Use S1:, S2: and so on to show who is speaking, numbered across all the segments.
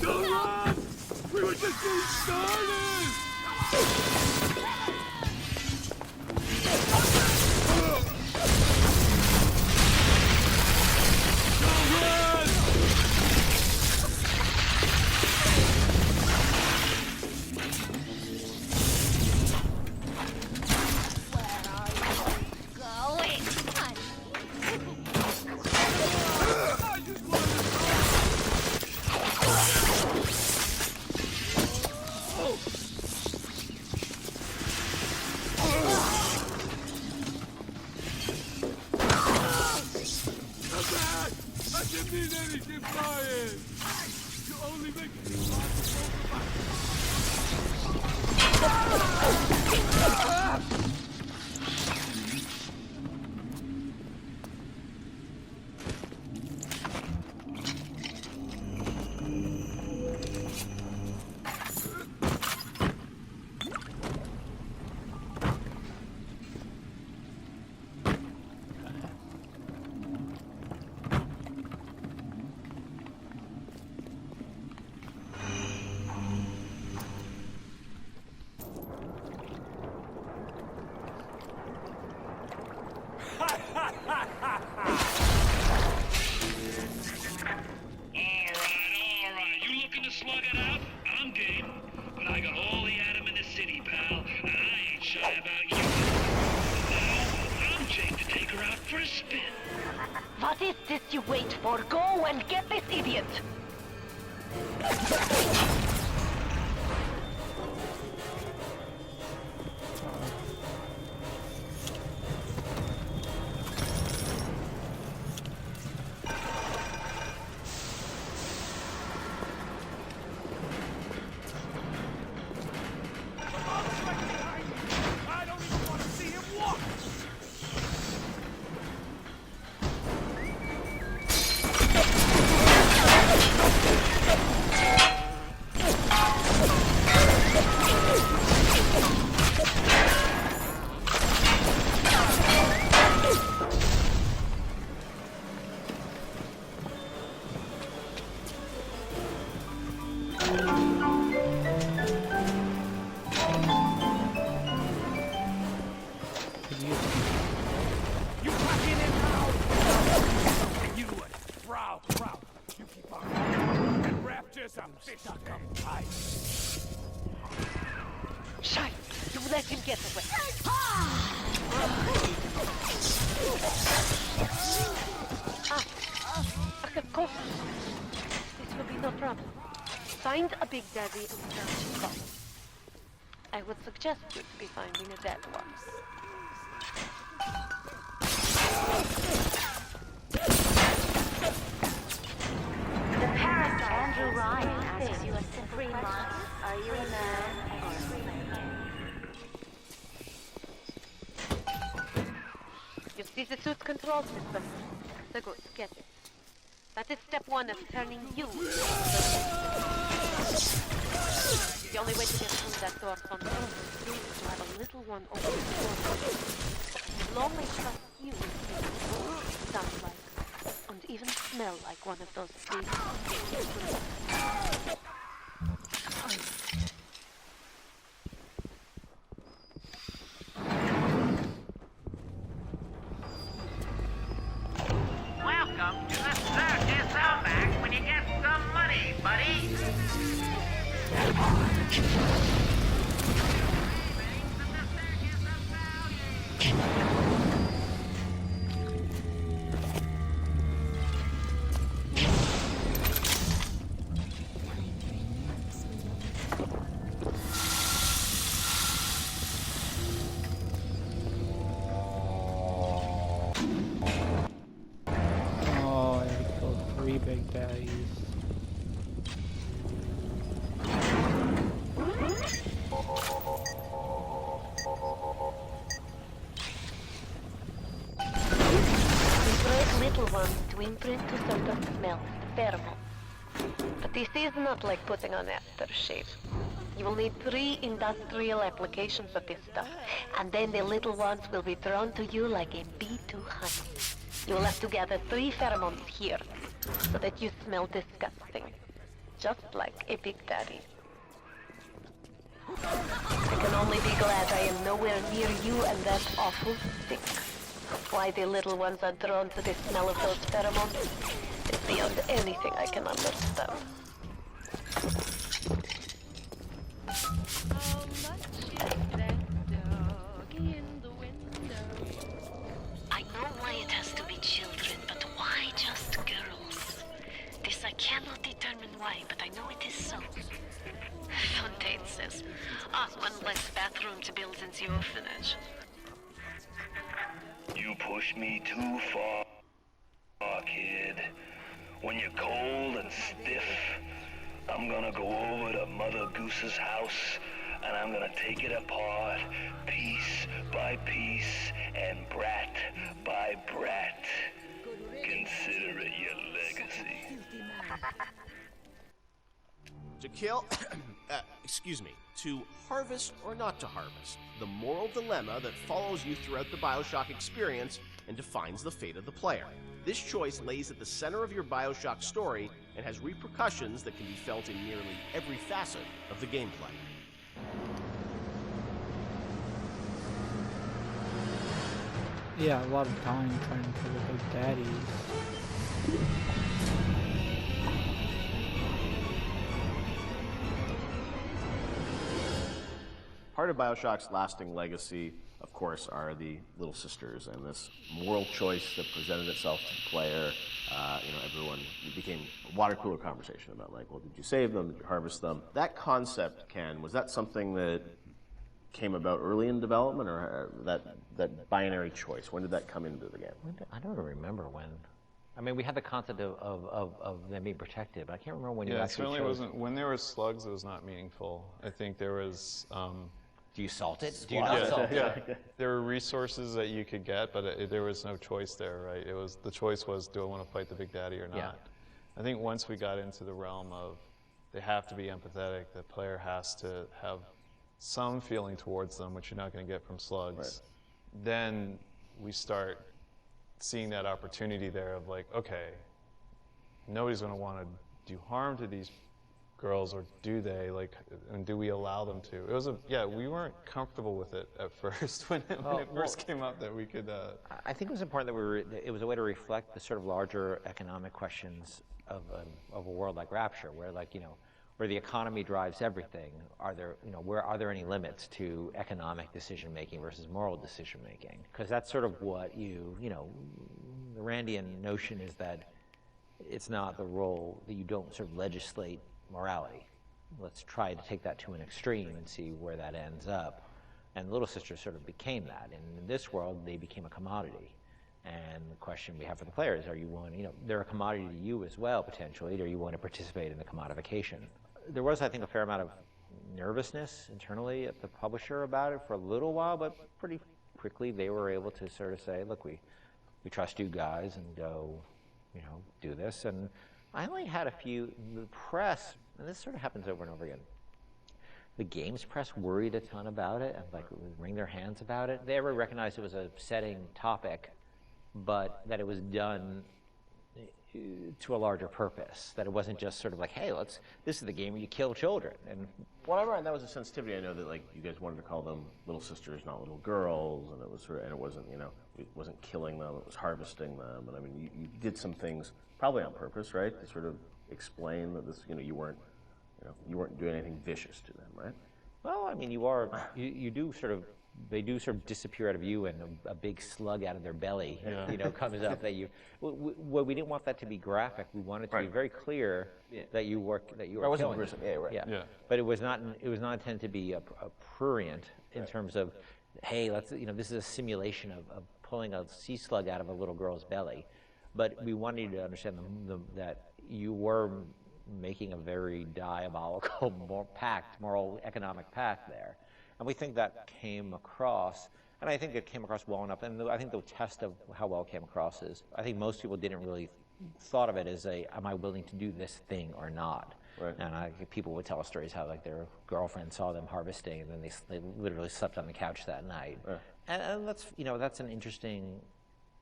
S1: Don't run! We were just getting started!
S2: What is this you wait for? Go and get this idiot! Shite! You let him get away! Of course. This will be no problem. Find a Big Daddy and search his body. I would suggest you to be finding a dead one.
S3: The parasite Andrew Ryan asks you a simple question. Are you a man or a woman?
S2: You see the suit control system? So good, get it. That is step one of turning you. The only way to get through that door on the street is to have a little one open the door. It will only trust you sound like, and even smell like one of those big...
S4: Welcome to the circus Outback when you get some money, buddy.
S5: Big Daddies.
S2: We little ones to imprint to certain smells, pheromone. But this is not like putting on aftershave. You will need 3 industrial applications of this stuff, and then the little ones will be thrown to you like a bee to honey. You will have to gather 3 pheromones here, so that you smell disgusting. Just like a Big Daddy. I can only be glad I am nowhere near you and that awful stink. Why the little ones are drawn to the smell of those pheromones is beyond anything I can understand.
S6: How much is that doggy in the window?
S7: I know why it has to be children, but why just girls? This I cannot determine why, but I know it is so. Fontaine says, one less bathroom to build in the orphanage.
S8: You push me too far, kid. When you're cold and stiff, I'm gonna go over to Mother Goose's house and I'm gonna take it apart, piece by piece and brat by brat. Consider it your legacy.
S9: To kill, to harvest or not to harvest, the moral dilemma that follows you throughout the Bioshock experience and defines the fate of the player. This choice lays at the center of your Bioshock story and has repercussions that can be felt in nearly every facet of the gameplay.
S5: Yeah, a lot of time trying to kill the Big Daddies.
S9: Part of Bioshock's lasting legacy, of course, are the Little Sisters and this moral choice that presented itself to the player. Everyone, it became a water cooler conversation about like, well, did you save them? Did you harvest them? That concept, Ken, was that something that came about early in development, or that binary choice? When did that come into the game?
S10: I don't remember when. I mean, we had the concept of them being protected, but I can't remember when you actually
S11: certainly
S10: chose.
S11: wasn't. When there were slugs, it was not meaningful. I think there was.
S10: Do you salt it? Do you not salt it?
S11: Yeah. There were resources that you could get, but there was no choice there, right? The choice was, do I want to fight the Big Daddy or not?
S10: Yeah.
S11: I think once we got into the realm of they have to be empathetic, the player has to have some feeling towards them, which you're not going to get from slugs. Right. Then we start seeing that opportunity there of like, okay, nobody's going to want to do harm to these girls, or do they? Like, and do we allow them to? It was we weren't comfortable with it at first when it first came up that we could.
S10: I think it was important that it was a way to reflect the sort of larger economic questions of a world like Rapture, where where the economy drives everything. Are there any limits to economic decision making versus moral decision making? Because that's sort of what the Randian notion is that it's not the role that you don't sort of legislate morality. Let's try to take that to an extreme and see where that ends up. And Little Sisters sort of became that. And in this world, they became a commodity. And the question we have for the players, are you willing, they're a commodity to you as well, potentially. Do you want to participate in the commodification? There was, I think, a fair amount of nervousness internally at the publisher about it for a little while, but pretty quickly they were able to sort of say, look, we trust you guys and go, do this. And I only had a few, the press, and this sort of happens over and over again. The games press worried a ton about it and would wring their hands about it. They ever recognized it was a setting topic, but that it was done to a larger purpose. That it wasn't just sort of like, hey, this is the game where you kill children. And
S9: whatever, and that was a sensitivity. I know that you guys wanted to call them little sisters, not little girls, and it was and it wasn't it wasn't killing them, it was harvesting them. And I mean, you did some things probably on purpose, right, to sort of explain that this you weren't doing anything vicious to them, right?
S10: Well, I mean, you do sort of. They do sort of disappear out of you, and a big slug out of their belly, comes up. We didn't want that to be graphic. We wanted to be very clear that you were killing. Yeah. But it was not intended to be a prurient in terms of, hey, this is a simulation of pulling a sea slug out of a little girl's belly. But we wanted you to understand that you were making a very diabolical moral economic pact there. And we think that came across, and I think it came across well enough. And I think the test of how well it came across is, I think most people didn't really thought of it as am I willing to do this thing or not?
S9: Right.
S10: And people would tell us stories how like their girlfriend saw them harvesting, and then they literally slept on the couch that night.
S9: Right.
S10: And that's an interesting,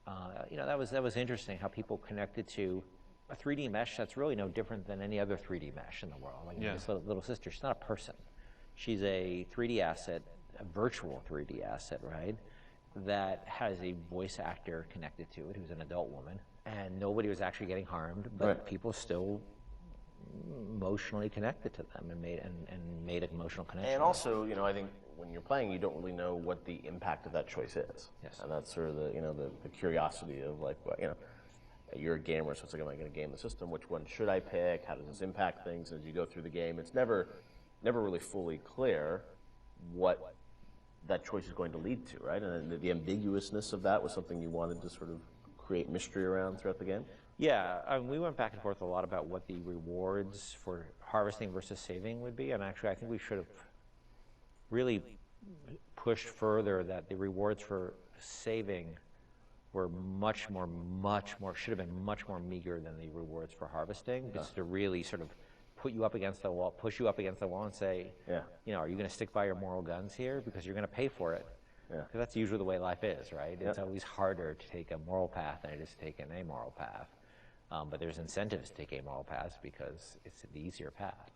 S10: that was interesting how people connected to a 3D mesh that's really no different than any other 3D mesh in the world. Like this little sister, she's not a person. She's a 3D asset, a virtual 3D asset, right? That has a voice actor connected to it who's an adult woman. And nobody was actually getting harmed, but people still emotionally connected to them and made an emotional connection.
S9: And also, I think when you're playing, you don't really know what the impact of that choice is.
S10: Yes.
S9: And that's sort of the curiosity of like, you're a gamer, so it's like, am I going to game the system? Which one should I pick? How does this impact things? As you go through the game, it's never really fully clear what that choice is going to lead to, right? And the ambiguousness of that was something you wanted to sort of create mystery around throughout the game?
S10: Yeah, we went back and forth a lot about what the rewards for harvesting versus saving would be, and actually I think we should have really pushed further that the rewards for saving were much more, should have been much more meager than the rewards for harvesting, just to really sort of put you up against the wall, push you up against the wall and say, are you going to stick by your moral guns here? Because you're going to pay for it. Because that's usually the way life is, right? It's always harder to take a moral path than it is to take an amoral path. But there's incentives to take amoral paths because it's the easier path.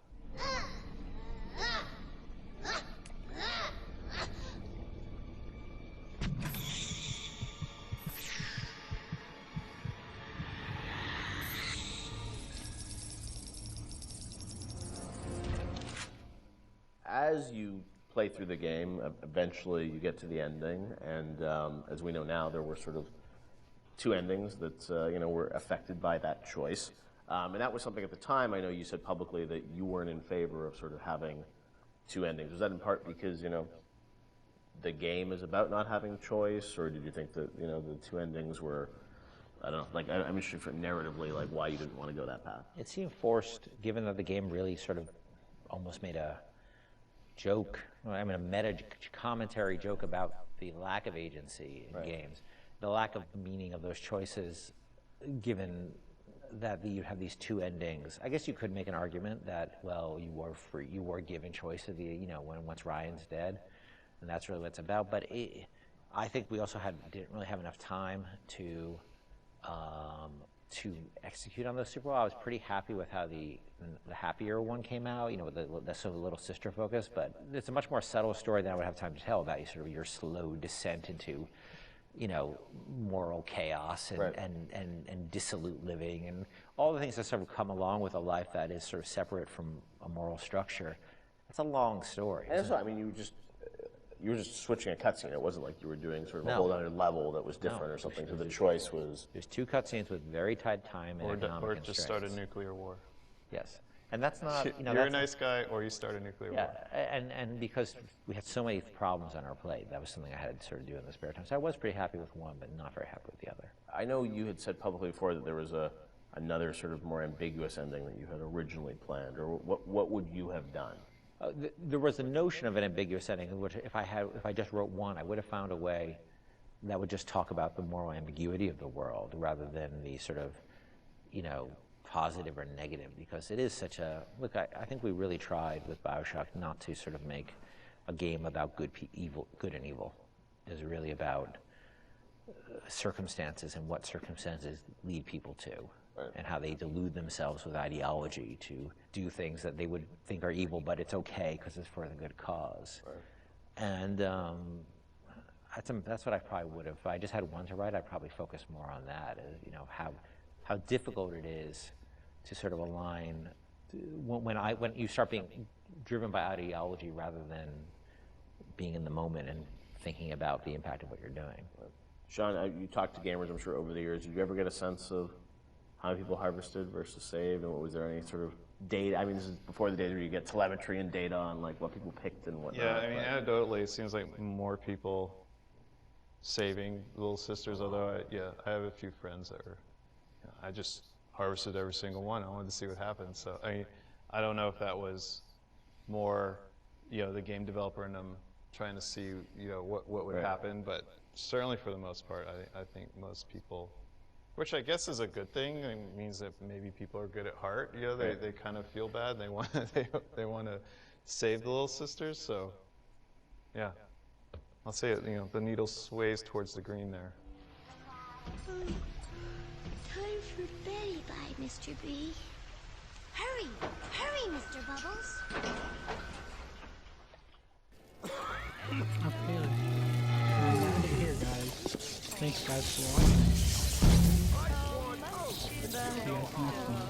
S9: As you play through the game, eventually you get to the ending, and as we know now, there were sort of two endings that were affected by that choice. And that was something at the time, I know you said publicly that you weren't in favor of sort of having two endings. Was that in part because, the game is about not having choice, or did you think that, the two endings were, I don't know, like, I'm interested for narratively, like, why you didn't want to go that path?
S10: It seemed forced, given that the game really sort of almost made a joke, a meta commentary joke about the lack of agency in games, the lack of meaning of those choices, given that you have these two endings. I guess you could make an argument that, well, you were free, you were given choice of the, once Ryan's dead, and that's really what it's about. But I think we also didn't really have enough time to execute on those super well. I was pretty happy with how the happier one came out, with the sort of little sister focus, but it's a much more subtle story than I would have time to tell about your slow descent into, moral chaos and dissolute living and all the things that sort of come along with a life that is sort of separate from a moral structure. It's a long story.
S9: And so, you were just switching a cutscene. It wasn't like you were doing sort of a whole other level that was different or something. So the choice was...
S10: There's two cutscenes with very tight time and economic
S11: Or
S10: constraints.
S11: just start a nuclear war.
S10: Yes. And that's not...
S11: You're a nice guy, or you start a nuclear war.
S10: And because we had so many problems on our plate, that was something I had to sort of do in the spare time. So I was pretty happy with one, but not very happy with the other.
S9: I know you had said publicly before that there was another sort of more ambiguous ending that you had originally planned, or what would you have done?
S10: There was a notion of an ambiguous ending, which if I just wrote one, I would have found a way that would just talk about the moral ambiguity of the world rather than the sort of, positive or negative, because it is such a, look, I think we really tried with Bioshock not to sort of make a game about good and evil. It is really about circumstances and what circumstances lead people to. Right. And how they delude themselves with ideology to do things that they would think are evil, but it's okay because it's for the good cause. Right. And that's what I probably would have. If I just had one to write, I'd probably focus more on that. How difficult it is to sort of align when you start being driven by ideology rather than being in the moment and thinking about the impact of what you're doing.
S9: Right. Sean, you talked to gamers, I'm sure, over the years. Did you ever get a sense of how many people harvested versus saved, and was there any sort of data? This is before the days where you get telemetry and data on like what people picked and whatnot.
S11: Yeah, anecdotally, it seems like more people saving little sisters. Although I have a few friends that were, I just harvested every single one. I wanted to see what happened. So I don't know if that was more, the game developer and them trying to see, what would happen, but certainly for the most part, I think most people Which I guess is a good thing. It means that maybe people are good at heart. You know, they kind of feel bad. They want they want to save the little sisters. So, yeah, I'll say it. You know, the needle sways towards the green there.
S3: Time for bed-bye, Mr. B. Hurry! Hurry, Mr. Bubbles!
S5: Okay, I'm out of here, guys. Thanks, guys, for watching. See you guys next time.